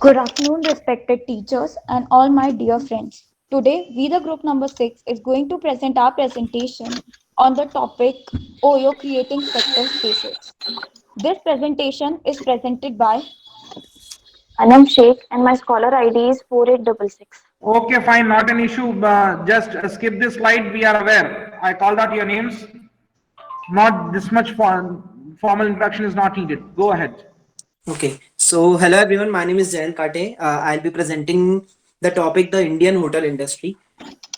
Good afternoon, respected teachers and all my dear friends. Today, we, the group number 6, is going to present our presentation on the topic OYO creating sector spaces. This presentation is presented by Anam Sheikh and my scholar ID is 4866. Okay, fine, not an issue. Just skip this slide. We are aware. I called out your names. Not this much formal introduction is not needed. Go ahead. Okay, so hello everyone. My name is Jayant Kate. I'll be presenting the topic the Indian hotel industry.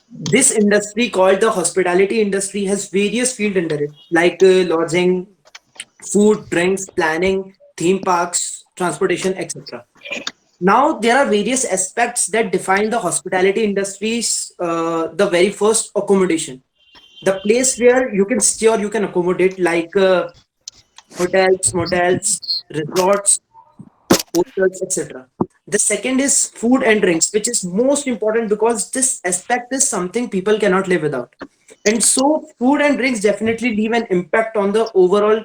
This industry called the hospitality industry has various fields under it, like lodging, food, drinks, planning, theme parks, transportation, etc. Now there are various aspects that define the hospitality industry's the very first accommodation, the place where you can stay or you can accommodate, like hotels, motels, resorts, hotels, etc. The second is food and drinks, which is most important because this aspect is something people cannot live without. And so, food and drinks definitely leave an impact on the overall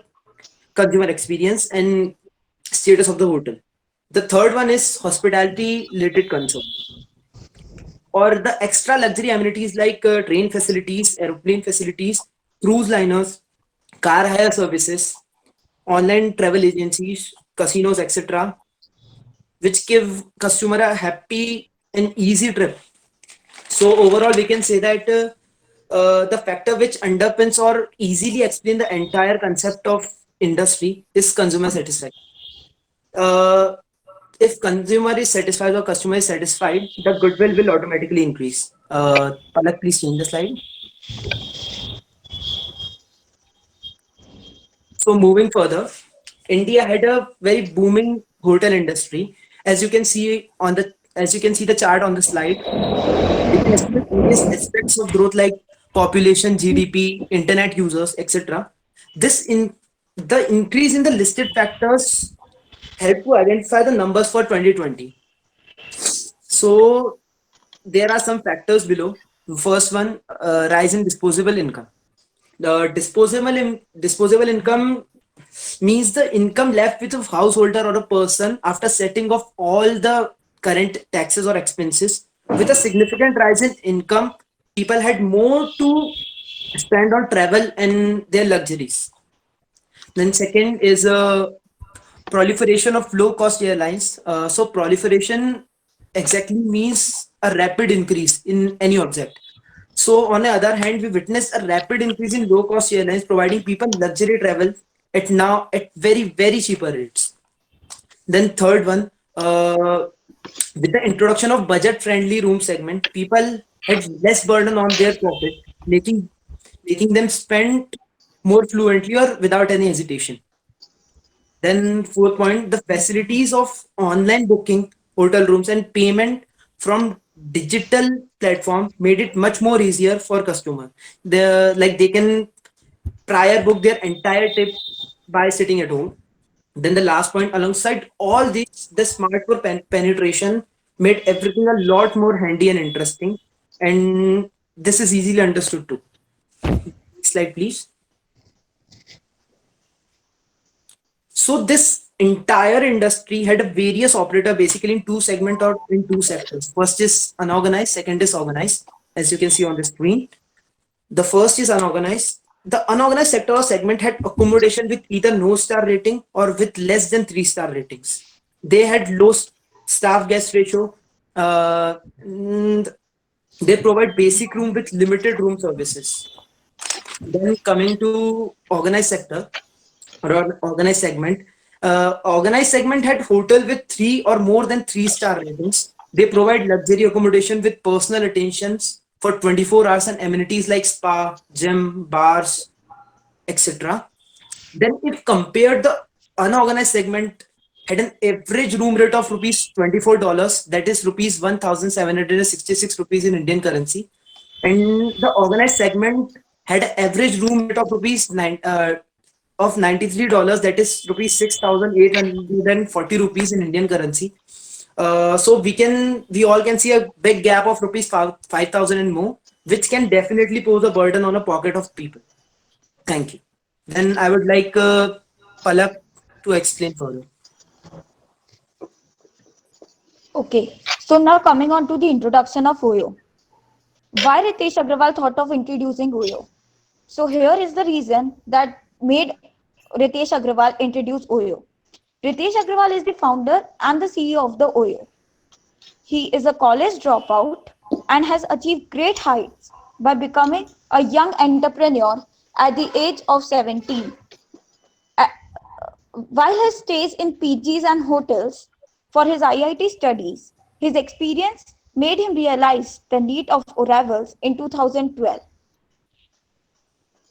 consumer experience and status of the hotel. The third one is hospitality related concern or the extra luxury amenities like train facilities, airplane facilities, cruise liners, car hire services, online travel agencies, casinos, etc., which give customer a happy and easy trip. So overall, we can say that the factor which underpins or easily explain the entire concept of industry is consumer satisfaction. Uh, if consumer is satisfied or customer is satisfied, the goodwill will automatically increase. Palak, please change the slide. So moving further, India had a very booming hotel industry. As you can see on the as you can see the chart on the slide, we can estimate various aspects of growth like population, GDP, internet users, etc. This in the increase in the listed factors help to identify the numbers for 2020. So there are some factors below. The first one, rise in disposable income. The disposable income means the income left with a householder or a person after setting off all the current taxes or expenses. With a significant rise in income, people had more to spend on travel and their luxuries. Then second is a proliferation of low cost airlines. So proliferation exactly means a rapid increase in any object. So on the other hand, we witnessed a rapid increase in low cost airlines providing people luxury travel at now at very cheaper rates. Then third one, with the introduction of budget friendly room segment, people had less burden on their pocket, making them spend more fluently or without any hesitation. Then fourth point, the facilities of online booking, hotel rooms and payment from digital platform made it much more easier for customer. They can prior book their entire trip by sitting at home. Then the last point, alongside all this, the smartphone penetration made everything a lot more handy and interesting. And this is easily understood too. Next slide, please. So this entire industry had a various operator basically in two segment or in two sectors. First is unorganized, second is organized, as you can see on the screen. The first is unorganized. The unorganized sector or segment had accommodation with either no star rating or with less than 3-star ratings. They had low staff guest ratio. And they provide basic room with limited room services. Then coming to organized sector or organized segment, organized segment had hotel with 3 or more than 3-star ratings. They provide luxury accommodation with personal attentions for 24 hours and amenities like spa, gym, bars, etc. Then if compared, the unorganized segment had an average room rate of rupees $24, that is rupees 1,766 rupees in Indian currency. And the organized segment had an average room rate of rupees of $93, that is rupees 6,840 rupees in Indian currency. So we all can see a big gap of rupees 5,000 and more, which can definitely pose a burden on a pocket of people. Thank you. Then I would like Palak to explain further. Okay, so now coming on to the introduction of Oyo. Why Ritesh Agrawal thought of introducing Oyo? So here is the reason that made Ritesh Agrawal introduce Oyo. Ritesh Agrawal is the founder and the CEO of the Oyo. He is a college dropout and has achieved great heights by becoming a young entrepreneur at the age of 17. Uh, While he stays in PGs and hotels for his IIT studies, his experience made him realize the need of Oravals in 2012.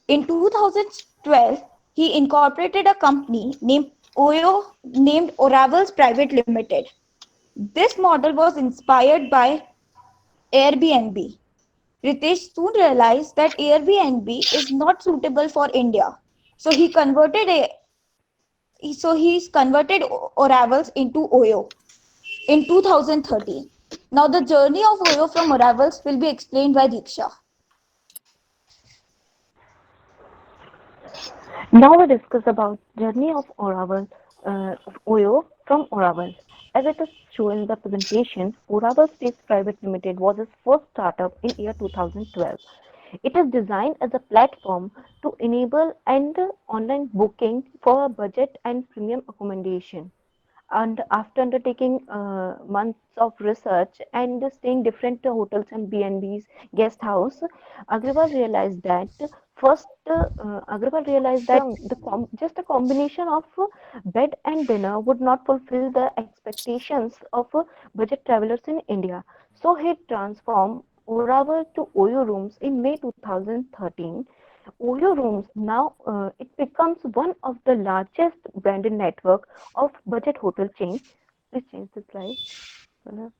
In 2012, he incorporated a company named Oravals Private Limited. This model was inspired by Airbnb. Ritesh soon realized that Airbnb is not suitable for India, so he's converted Oravals into Oyo in 2013. Now the journey of Oyo from Oravals will be explained by Diksha. Now we discuss about journey of Oyo from Oraval. As it is shown in the presentation, Oraval States Private Limited was its first startup in year 2012. It is designed as a platform to enable and online booking for budget and premium accommodation. And after undertaking months of research and staying different hotels and B&Bs, guest house, Agrawal realized that just a combination of bed and dinner would not fulfill the expectations of budget travelers in India. So he transformed Oraval to Oyo Rooms in May 2013. Oyo Rooms now it becomes one of the largest branded network of budget hotel chain. Please change the slide. Pranav.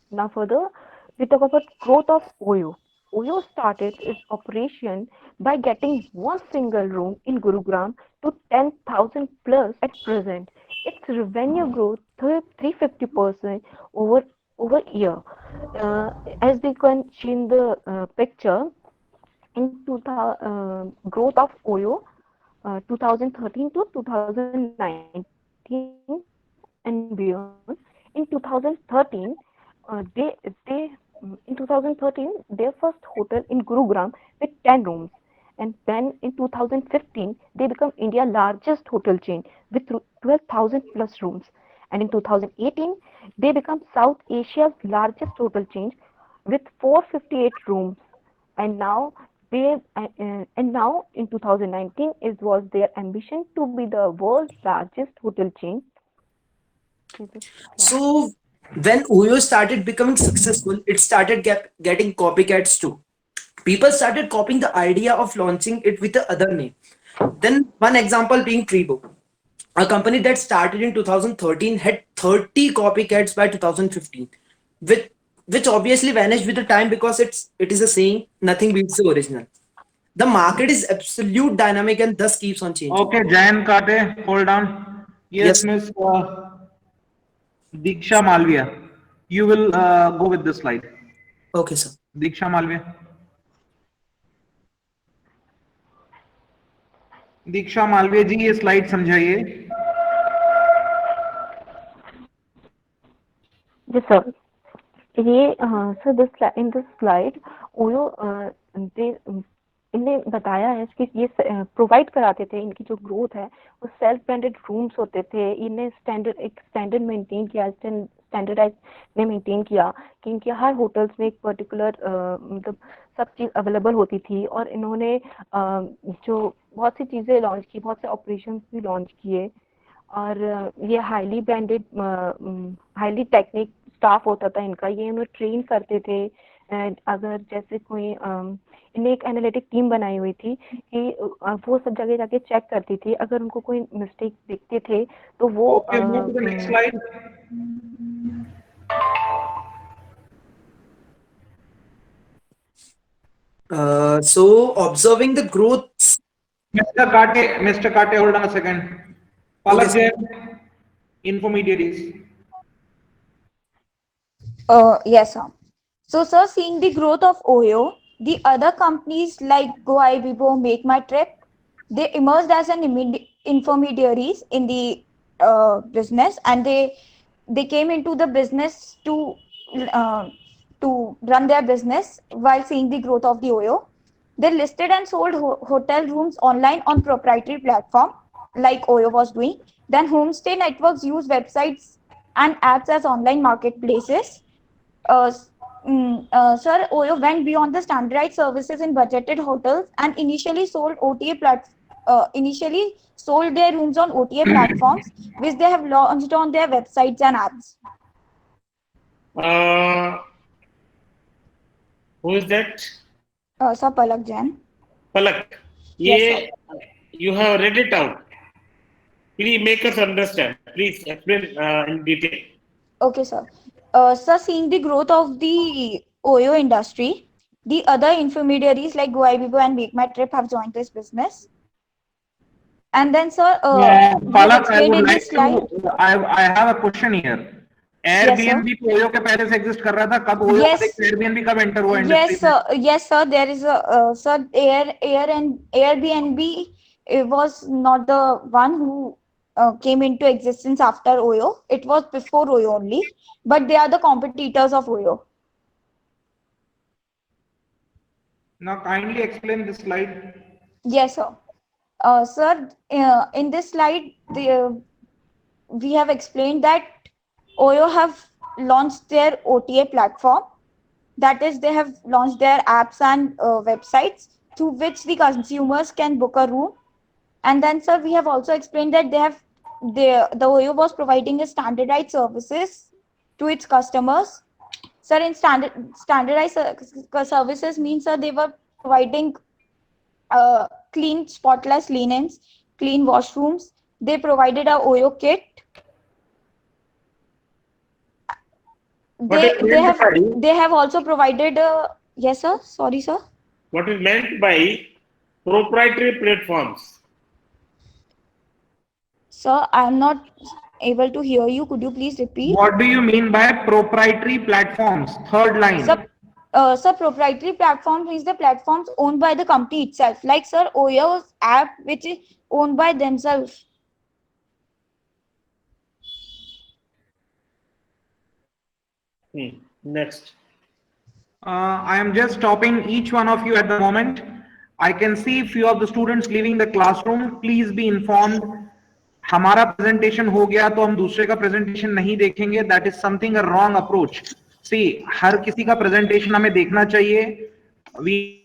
Now further, we talk about growth of Oyo. Oyo started its operation by getting one single room in Gurugram to 10,000 plus at present. Its revenue growth 350% over year. As we can see in the picture, in 2000, growth of Oyo 2013 to 2019 and beyond. In 2013, they in 2013 their first hotel in Gurugram with 10 rooms, and then in 2015 they become India's largest hotel chain with 12,000 plus rooms, and in 2018 they become South Asia's largest hotel chain with 458 rooms, and now in 2019 it was their ambition to be the world's largest hotel chain. So when Oyo started becoming successful, it started getting copycats too. People started copying the idea of launching it with the other name. Then one example being Tribo, a company that started in 2013 had 30 copycats by 2015, which which obviously vanished with the time because it is a saying nothing beats the original. The market is absolute dynamic and thus keeps on changing. Okay, Jayan Kate, hold on. Yes, Yes. Miss Diksha Malviya. You will go with this slide. Okay, sir. Diksha Malviya. दीक्षा मालवीय जी ये slide समझाइए. Yes, sir. ये sir this in this slide OYO इन्हें बताया है कि ये provide कराते थे. इनकी जो ग्रोथ है वो सेल्फ ब्रांडेड रूम्स होते थे. इन्हें स्टैंडर्ड मेंटेन किया, स्टैंडर्डाइज ने मेंटेन किया कि इनके हर होटल्स में एक पर्टिकुलर मतलब सब चीज़ अवेलेबल होती थी. और इन्होंने जो बहुत सी चीज़ें लॉन्च की, बहुत से ऑपरेशंस भी लॉन्च किए. और ये highly branded highly technique staff होता था इनका. ये उन्हें ट्रेन करते थे. अगर जैसे कोई इन्हें एक एनालिटिक टीम बनाई हुई थी कि वो सब जगह जाके चेक करती थी. अगर उनको कोई मिस्टेक दिखते थे तो वो Okay, move to the next slide. So observing the growth. Mr. Kate, hold on a second. Palak Jain, intermediaries. Yes, sir. So, sir, seeing the growth of Oyo, the other companies like GoIBibo, Make My Trip, they emerged as an intermediaries in the business, and they came into the business uh, to run their business while seeing the growth of the Oyo. They listed and sold hotel rooms online on proprietary platform like Oyo was doing. Then homestay networks use websites and apps as online marketplaces. uh, Sir, Oyo went beyond the standardized services in budgeted hotels and initially sold their rooms on OTA platforms, which they have launched on their websites and apps. Uh, who is that? Sir Palak Jain. Palak. Yes, sir. Yeah, you have read it out. Please make us understand. Please explain in detail. Okay, sir. Sir, seeing the growth of the Oyo industry, the other intermediaries like Goibibo and Make My Trip have joined this business. And then, sir, we have Palak, I explained would in like this to, slide. I have a question here. Yes, sir. Airbnb तो OYO के पहले से exist कर रहा था, कब OYO को देख Yes, के Airbnb कब एंटर हुआ इंडस्ट्री yes, में? sir. Yes, sir. There is a sir. Air and Airbnb was not the one who came into existence after Oyo. It was before Oyo only, but they are the competitors of Oyo. Now kindly explain this slide. Yes, sir. Sir, in this slide, we have explained that Oyo have launched their OTA platform. That is, they have launched their apps and websites through which the consumers can book a room. And then, sir, we have also explained that the Oyo was providing a standardized services to its customers. Sir, in standardized services means, sir, they were providing clean, spotless linens, clean washrooms. They provided a Oyo kit. What is meant by They have also provided. Yes, sir. Sorry, sir. what is meant by proprietary platforms? Sir, I am not able to hear you. Could you please repeat? What do you mean by proprietary platforms? Third line. Sir, proprietary platforms means the platforms owned by the company itself. Like, sir, Oyo's app, which is owned by themselves. Next. I am just stopping each one of you at the moment. I can see few of the students leaving the classroom. Please be informed. हमारा presentation हो गया तो हम दूसरे का presentation नहीं देखेंगे. That is something a wrong approach. See, हर किसी का presentation हमें देखना चाहिए. We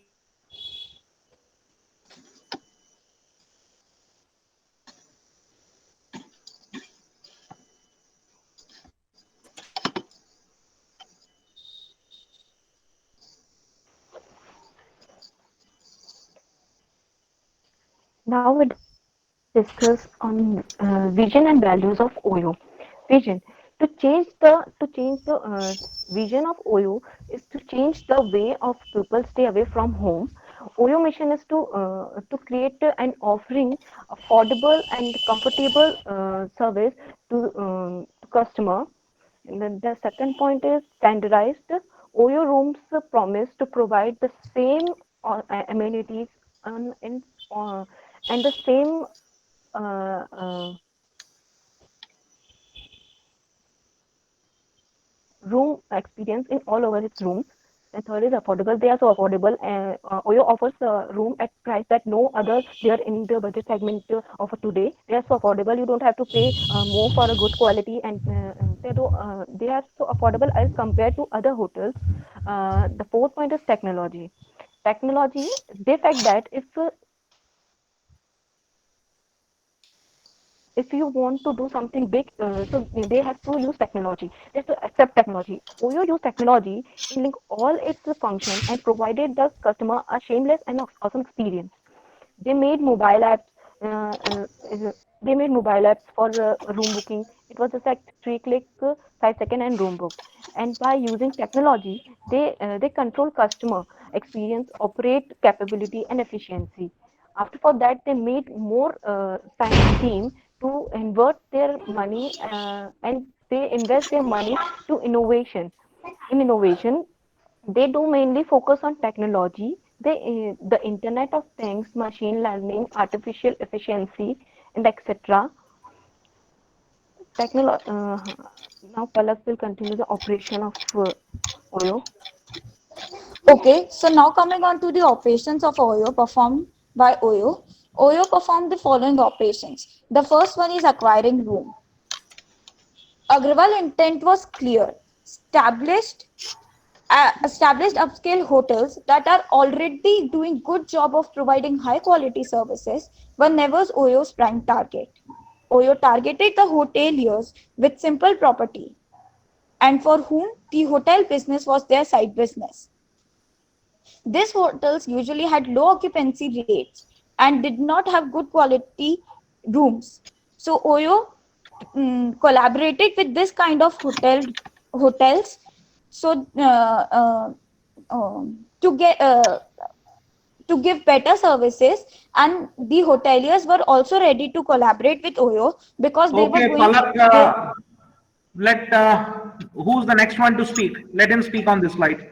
Now we discuss on vision and values of Oyo. Vision to change the vision of Oyo is to change the way of people stay away from home. Oyo mission is to create an offering affordable and comfortable service to customer. And then the second point is standardized. Oyo rooms promise to provide the same amenities and, and, uh, and the same uh, uh, room experience in all over its rooms. And third is affordable. They are so affordable. Oyo offers a room at price that no other there in the budget segment offer today. They are so affordable. You don't have to pay more for a good quality, and they are so affordable as compared to other hotels. The fourth point is technology. Technology, they fact that if you want to do something big, so they have to use technology. They have to accept technology. Oyo use technology in link all its function and provided the customer a shameless and awesome experience. They made mobile apps. Uh, uh, they made mobile apps for room booking. It was just like 3 click, 5 second, and room booked. And by using technology, they control customer experience, operate capability, and efficiency. After for that, they made more science team to invert their money and they invest their money to innovation. In innovation, they do mainly focus on technology, the Internet of Things, machine learning, artificial efficiency, and etc. Now Palak will continue the operation of Oyo. Okay, so now coming on to the operations of Oyo performed by Oyo. Oyo performed the following operations. The first one is acquiring room. Agrawal intent was clear. Established upscale hotels that are already doing good job of providing high quality services were never Oyo's prime target. Oyo targeted the hoteliers with simple property and for whom the hotel business was their side business. These hotels usually had low occupancy rates and did not have good quality rooms. So Oyo collaborated with this kind of hotels so to get to give better services, and the hoteliers were also ready to collaborate with Oyo because they were Okay, going Palak, they, let who's the next one to speak? Let him speak on this slide.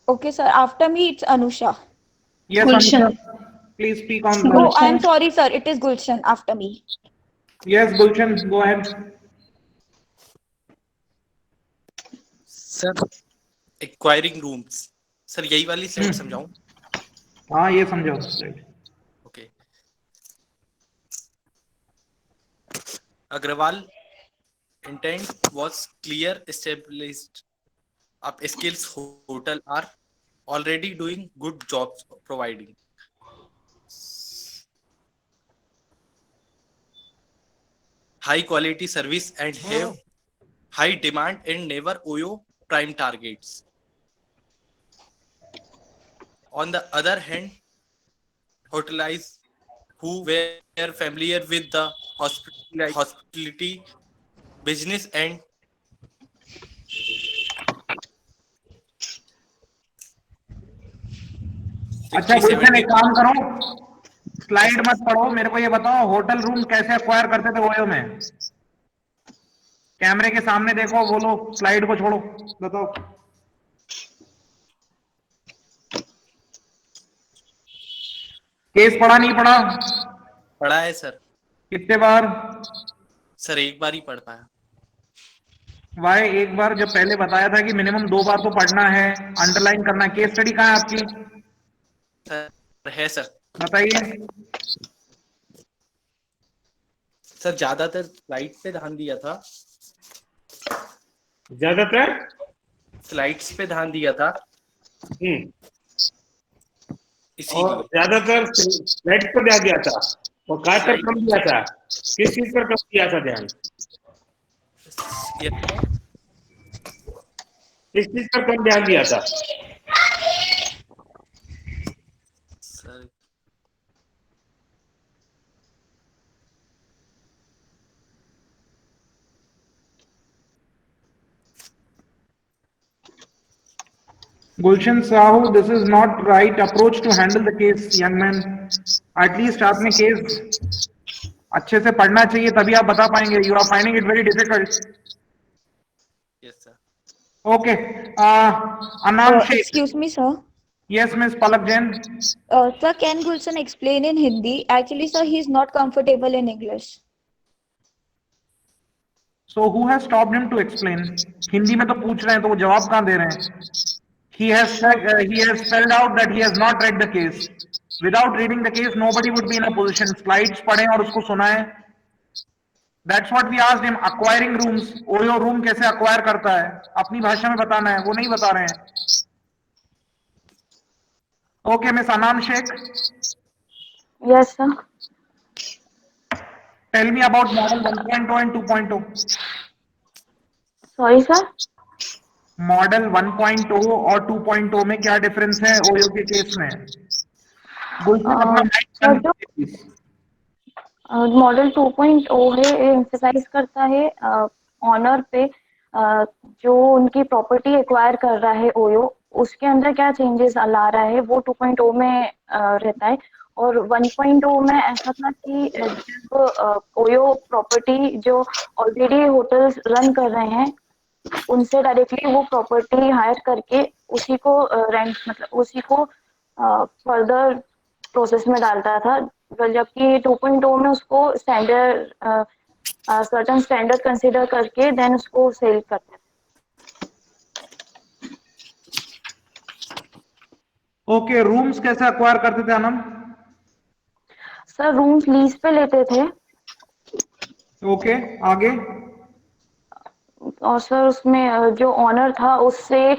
okay sir, after me it's Anusha. Yes, Anusha, Gulshan. please speak on the. Oh, I am Gulshan. sorry sir, it is Gulshan after me. Yes, Gulshan, go ahead. Sir acquiring rooms sir यही वाली slide समझाऊं हाँ ये समझो right. Okay Agarwal intent was clear established upscale hotel are already doing good jobs providing high quality service and have high demand and never Oyo prime targets. On the other hand, hoteliers who were familiar with the hospitality business and अच्छा 60 गुलशन 70 एक काम करो, slide मत पढ़ो, मेरे को ये बताओ होटल रूम कैसे अक्वायर करते थे ओयो में? कैमरे के सामने देखो, बोलो, स्लाइड को छोड़ो, बताओ। केस पढ़ा नहीं पढ़ा? पढ़ा है सर। कितने बार? सर एक बार ही पढ़ पाया। वाई एक बार? जब पहले बताया था कि मिनिमम 2 बार तो पढ़ना है, अंडरलाइन करना है। केस स्टडी कहाँ है आपकी? सर है सर। बताइए। सर ज्यादातर स्लाइड्स पे ध्यान दिया था। ज्यादातर स्लाइड्स पे ध्यान दिया था। और ज्यादातर स्लाइड पर ध्यान दिया था और कहाँ पर कम दिया था? किस चीज पर कम दिया था ध्यान? किस चीज पर कम ध्यान दिया था? Sir Gulshan Sahu, this is not right approach to handle the case, young man. At least आपने केस अच्छे से पढ़ना चाहिए, तभी आप बता पाएंगे. You are finding it very difficult. Yes, sir. Okay. Anam Sheikh. Excuse me, sir. Yes, Miss Palak Jain. Sir, can Gulshan explain in Hindi? Actually, sir, he is not comfortable in English. So who has stopped him to explain? Hindi में तो पूछ रहे हैं, तो वो जवाब कहाँ दे रहे हैं? He has spelled out that he has not read the case. Without reading the case, nobody would be in a position. Slides पढ़ें और उसको सुनाएं. That's what we asked him. Acquiring rooms. OYO room कैसे acquire करता है? अपनी भाषा में बताना है. वो नहीं बता रहे हैं. Okay, Miss Anam Sheikh. Yes, sir. Tell me about model 1.0 and 2.0. Sorry, sir. Model 1.0 और 2.0 में क्या डिफरेंस है ओयो के केस में? मॉडल 2.0 है, एम्फसाइज करता है ऑनर पे, जो उनकी प्रॉपर्टी एक्वायर कर रहा है ओयो, उसके अंदर क्या चेंजेस ला रहा है वो 2.0 में रहता है। और 1.0 में ऐसा था कि जब ओयो प्रॉपर्टी जो ऑलरेडी होटल्स रन कर रहे हैं उनसे डायरेक्टली वो प्रॉपर्टी हायर करके उसी को रेंट मतलब उसी को फर्दर प्रोसेस में डालता था, जबकि 2.0 में उसको स्टैंडर्ड सर्टन स्टैंडर्ड कंसीडर करके देन उसको सेल करते हैं। ओके, रूम्स कैसे अक्वायर करते थे अनम? सर रूम्स लीज पे लेते थे ओके, आगे? और सर उसमें जो ऑनर था उससे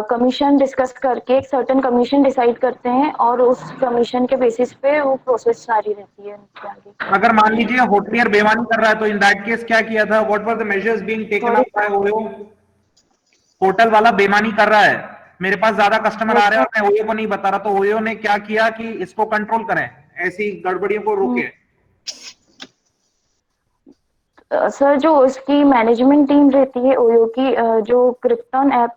कमीशन डिस्कस करके एक सर्टेन कमीशन डिसाइड करते हैं और उस कमीशन के बेसिस पे वो प्रोसेस सारी रहती है उनके आगे। अगर मान लीजिए होटलियर बेईमानी कर रहा है तो इन दैट केस क्या किया था? What were the measures being taken sorry up by OYO? Hotel वाला बेईमानी कर रहा है, मेरे पास ज्यादा कस्टमर आ रहे हैं और मैं ओयो को नहीं बता रहा, तो ओयो ने क्या किया कि इसको कंट्रोल करें, ऐसी गड़बड़ियों को रोके? सर जो उसकी मैनेजमेंट टीम रहती है ओयो की, जो क्रिप्टन ऐप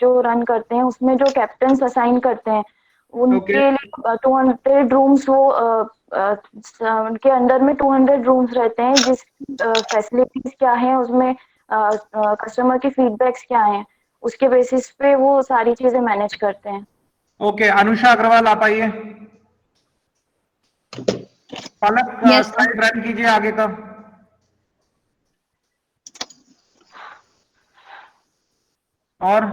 जो रन करते हैं उसमें जो कैप्टन्स असाइन करते हैं ओके, उनके लिए 200 रूम्स वो उनके अंडर में 200 रूम्स रहते हैं, जिस फैसिलिटीज क्या है उसमें, कस्टमर की फीडबैक्स क्या हैं, उसके बेसिस पे वो सारी चीजें मैनेज करते हैं। ओके, अनुषा अग्रवाल आप आइए। पलक Yes, sir. स्लाइड रन कीजिए आगे का। और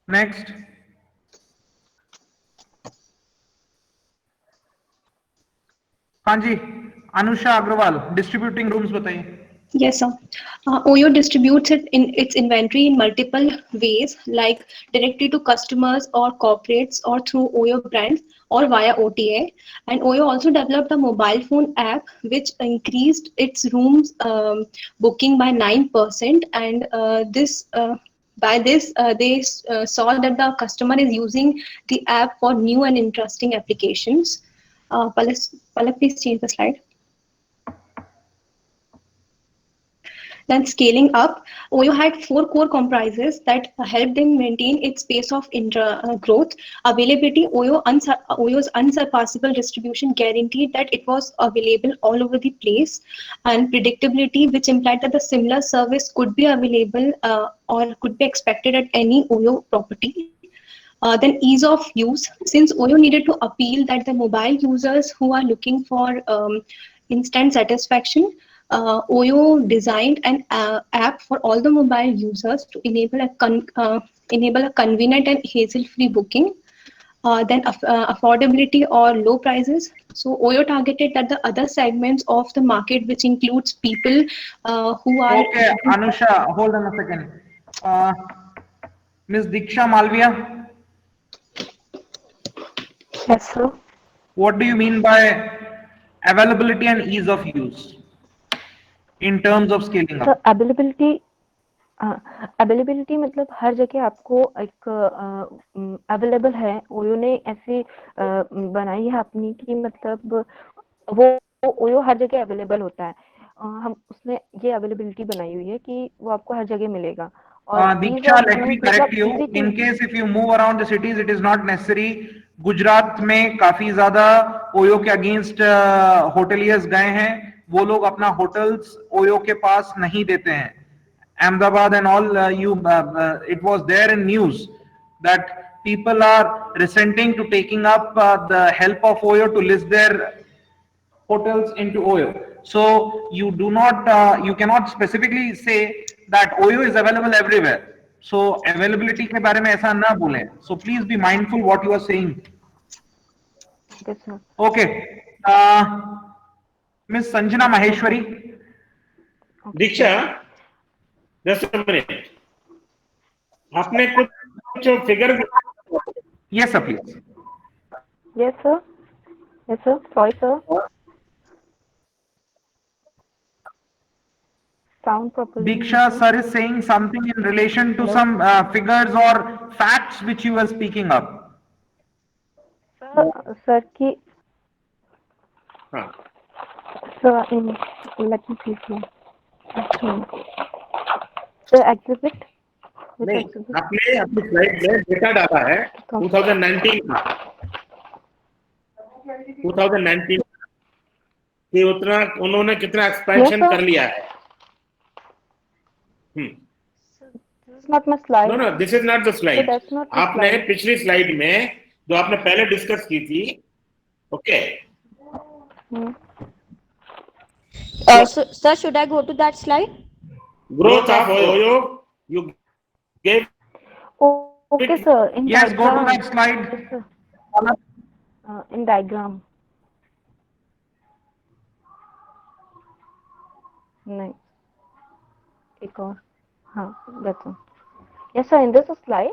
नेक्स्ट। हाँ जी, अनुषा अग्रवाल, डिस्ट्रीब्यूटिंग रूम्स बताइए। Yes, sir. OYO distributes its inventory in multiple ways, like directly to customers or corporates, or through OYO brands, or via OTA. And OYO also developed a mobile phone app which increased its rooms booking by 9%. And by this, they saw that the customer is using the app for new and interesting applications. Palak, please change the slide. Then scaling up, OYO had 4 core comprises that helped them maintain its pace of growth. Availability, OYO's unsurpassable distribution guaranteed that it was available all over the place. And predictability, which implied that the similar service could be available or could be expected at any OYO property. Then ease of use, since OYO needed to appeal that the mobile users who are looking for instant satisfaction, OYO designed an app for all the mobile users to enable a convenient and hassle-free booking. Then affordability or low prices. So OYO targeted that the other segments of the market, which includes people who are. Okay, Anusha, hold on a second. Ms. Diksha Malviya, Yes, sir. what do you mean by availability and ease of use in terms of scaling sir up? Availability मतलब हर जगह आपको एक available है, OYO ने ऐसी बनाई है अपनी कि मतलब वो ओयो हर जगह अवेलेबल होता है। हम उसने ये अवेलेबिलिटी बनाई हुई है कि वो आपको हर जगह मिलेगा। और ease Diksha, of let me use correct मतलब you. easy to In case if you move around the cities, it is not necessary. Gujarat में काफी ज्यादा ओयो के अगेंस्ट होटलियर्स गए हैं, वो लोग अपना होटल्स ओयो के पास नहीं देते हैं। Ahmedabad and all, it was there in news that people are resenting to taking up the help of OYO to list their hotels into OYO. So you do not, you cannot specifically say that OYO is available everywhere. So availability के बारे में ऐसा ना बोलें. So please be mindful what you are saying. yes, sir. Okay, Miss Sanjana Maheshwari. Diksha, just a minute, आपने कुछ figure? Yes, sir, please. Yes, sir. Yes, sir. Sorry, sir. Sound properly. Diksha sir is saying something in relation to Hello? some figures or facts which you were speaking up. Sir की हाँ, sir in let me see here. The exhibit. Which नहीं, exhibit? आपने अपनी slide में data डाला है 2019 का, 2019 कि उतना उन्होंने कितना एक्सपेंशन Yes, sir. कर लिया है। This is not my slide. No no, this is not the So slide. that's not the आपने slide. पिछली स्लाइड में जो आपने पहले डिस्कस की थी, okay, So, sir, should I go to that slide? Growth of Oyo. You gave Okay, sir. In Yes, go to diagram. that slide. Yes, sir. In diagram. नहीं एक और हाँ that's one. Yes sir, in this slide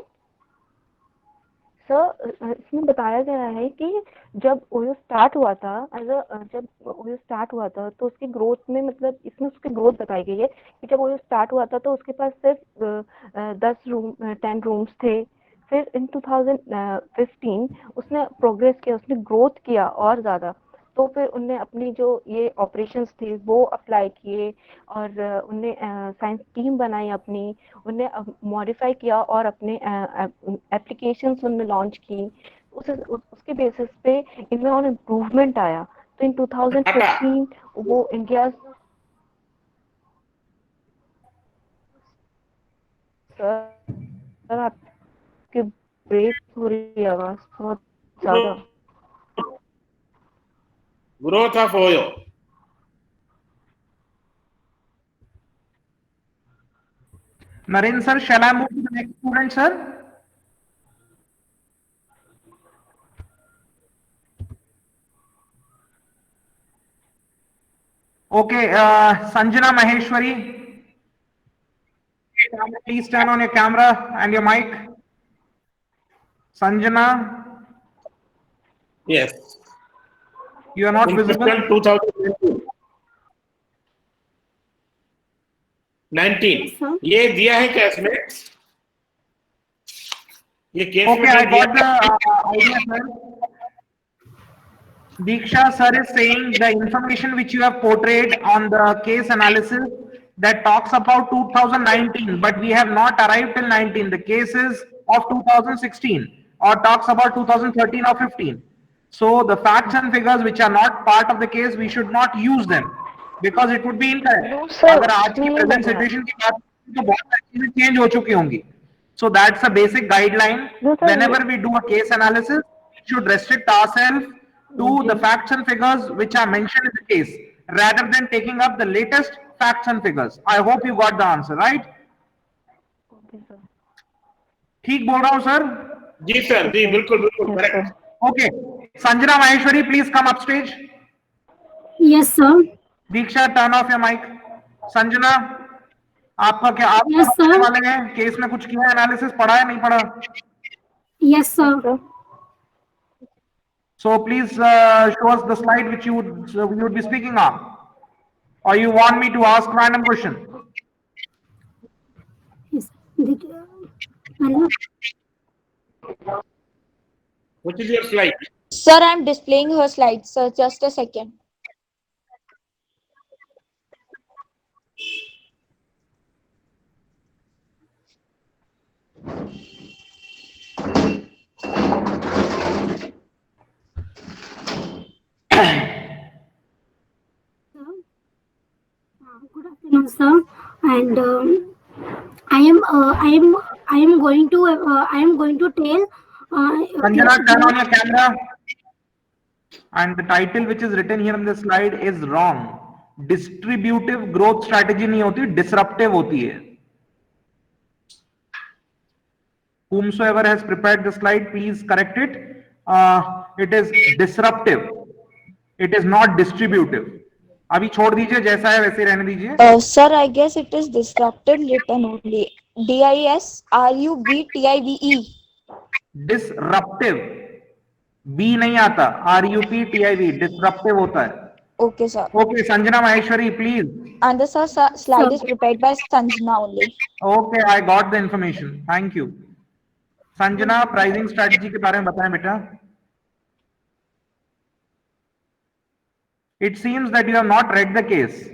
sir इसमें बताया गया है कि जब ओयो स्टार्ट हुआ था जब ओयो स्टार्ट हुआ था तो उसकी ग्रोथ में मतलब इसमें उसकी ग्रोथ बताई गई है कि जब ओयो स्टार्ट हुआ था तो उसके पास सिर्फ 10 रूम्स थे। फिर इन 2015 उसने प्रोग्रेस किया, उसने ग्रोथ किया और ज़्यादा। तो फिर उनने अपनी जो ये ऑपरेशंस थे वो अप्लाई किए और उनने साइंस टीम बनाई अपनी, उनने मॉडिफाई किया और अपने एप्लीकेशंस उनने लॉन्च की। उसके बेसिस पे इनमें और इम्प्रूवमेंट आया। तो इन 2015 वो इंडिया सर आपकी ब्रेक हो रही है आवाज बहुत ज्यादा। growth of Oyo. Naren sir, shall I move to the next student, sir? Okay, Sanjana Maheshwari, please turn on your camera and your mic. Sanjana, Yes. you are not In visible. fiscal 2019. 19. ये दिया है क्या इसमें? ये case में Okay, I दिया got the idea, sir. Diksha sir is saying the information which you have portrayed on the case analysis that talks about 2019, but we have not arrived till 19. The case is of 2016 or talks about 2013 or 15. So the facts and figures which are not part of the case, we should not use them because it would be incorrect. No, sir, अगर आज की नहीं present लग रहा। situation की बात करें तो बहुत सारी चीजें change हो चुकी होंगी. So that's a basic guideline. No, sir, Whenever we do a case analysis, we should restrict ourselves to the facts and figures which are mentioned in the case rather than taking up the latest facts and figures. I hope you got the answer, right? Okay, sir. ठीक बोल रहा हूँ sir? जी sir, जी बिल्कुल बिल्कुल Yes, correct. sir. Okay. Sanjana Maheshwari, please come up stage. Yes, sir. Diksha, turn off your mic. Sanjana, आपका क्या आप Yes, sir. करने वाले हैं? केस में कुछ किया एनालिसिस पढ़ा है नहीं पढ़ा? Yes, sir. Sir. So please show us the slide which you would be speaking on, or you want me to ask random question? Yes. Hello. What is your slide? Sir, I'm displaying her slides, sir. Just a second. Good afternoon, sir. And I am going to tell. Sanjana, turn on your camera. And the title which is written here on the slide is wrong. Distributive growth strategy नहीं होती, disruptive होती है. Whomsoever has prepared the slide, please correct it. It is disruptive. It is not distributive. अभी छोड़ दीजिए, जैसा है वैसे रहने दीजिए. Sir, I guess it is disruptive written only. DISRUBTIVE. Disruptive. B नहीं आता. RUPTIV. Disruptive होता है. Okay, sir. Okay, Sanjana Maheshwari, please. And the slide is prepared by Sanjana only. Okay, I got the information. Thank you. Sanjana, pricing strategy के बारे में बताएं बेटा. It seems that you have not read the case.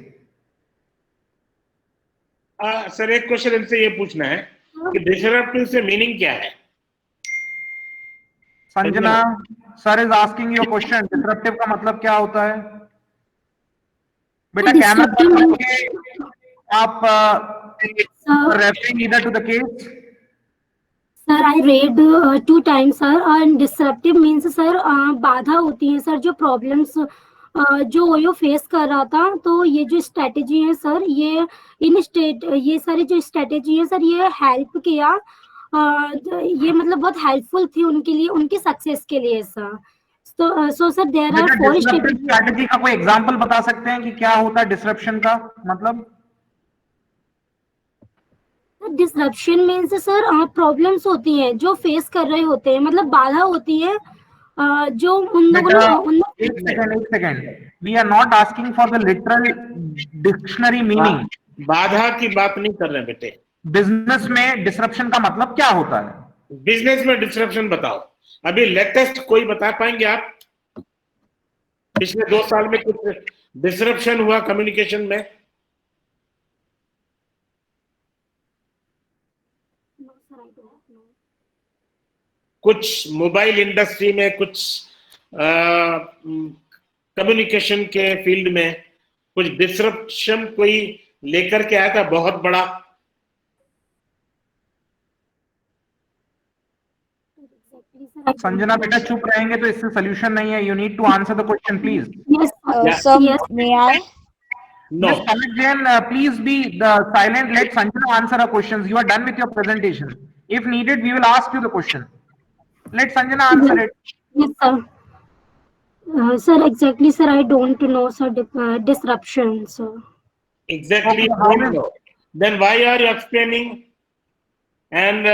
Sir एक question इनसे ये पूछना है कि डिसरप्टिव से मीनिंग क्या है? Sanjana, sir is asking your question. Disruptive का मतलब क्या होता है? बेटा कैमरा बंद करके आप referring either to the case. Sir, I read 2 times, sir. And disruptive means, sir, बाधा होती है, sir, जो problems जो ओयो फेस कर रहा था, तो ये जो स्ट्रेटेजी है सर, ये सारी जो स्ट्रेटेजी है सर, ये हेल्प किया, ये मतलब बहुत हेल्पफुल थी उनके लिए, उनकी सक्सेस के लिए sir. So sir there are 4 strategy का कोई एग्जांपल बता सकते हैं कि क्या होता है डिसरप्शन का मतलब? डिसरप्शन मीन्स सर प्रॉब्लम्स होती हैं जो फेस कर रहे होते हैं, मतलब बाधा होती है जो उन लोगों ने एक second, we are not asking for the literal dictionary meaning. बाधा की बात नहीं कर रहे बेटे। बिजनेस में डिसरप्शन का मतलब क्या होता है? बिजनेस में डिसरप्शन बताओ, अभी लेटेस्ट कोई बता पाएंगे आप? पिछले 2 साल में कुछ डिसरप्शन हुआ कम्युनिकेशन में? कुछ मोबाइल इंडस्ट्री में, कुछ कम्युनिकेशन के फील्ड में कुछ डिसरप्शन कोई लेकर के आया था बहुत बड़ा? संजना बेटा चुप रहेंगे तो इससे सोल्यूशन नहीं है। You need to answer the question please. Sir, may I? No. Ms. Palak Jain, please be silent. Let Sanjana answer her questions. You are done with your presentation. If needed, we will ask you the question. Let Sanjana answer it. Yes, sir. Sir, exactly, sir. I don't know, sir. Disruption, sir. Exactly. Okay, No. Then why are you explaining and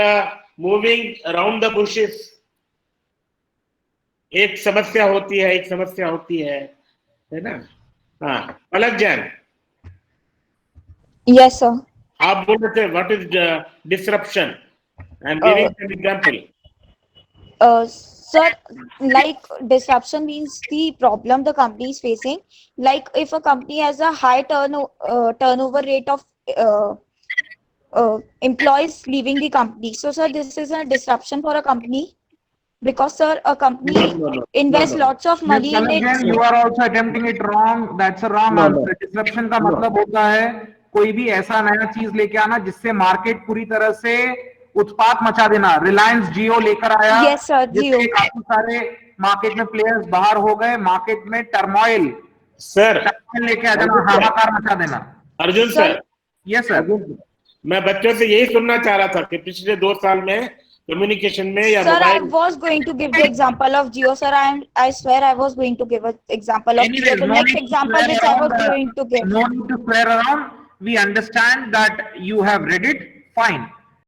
moving around the bushes? एक समस्या होती है, एक समस्या होती है ना? हाँ, पलक जैन। Yes, sir. आप बोल रहे थे what is disruption? I am giving an example. Sir, like disruption means the problem the company is facing. Like if a company has a high turnover rate of employees leaving the company, so sir, this is a disruption for a company. Because sir, a company invests lots of money in it. Again, you are also attempting it wrong. That's a wrong answer. Disruption का मतलब होता है कोई भी ऐसा नया चीज लेके आना जिससे मार्केट पूरी तरह से उत्पात मचा देना। रिलायंस जियो लेकर आया, Yes sir, Jio. जिससे काफी सारे मार्केट में प्लेयर्स बाहर हो गए, मार्केट में टर्मोइल सर लेके आ जाना, हाहाकार मचा देना। अर्जुन सर, यस सर, मैं बच्चों से यही सुनना चाह रहा था कि पिछले 2 साल में कम्युनिकेशन में या Sir, I mobile. was going to give the example of Jio, sir. I swear I was going to give an example of Anyways, Jio. The no next need to example swear which I was around, going to give. no need to swear around. We understand that you have read it. Fine.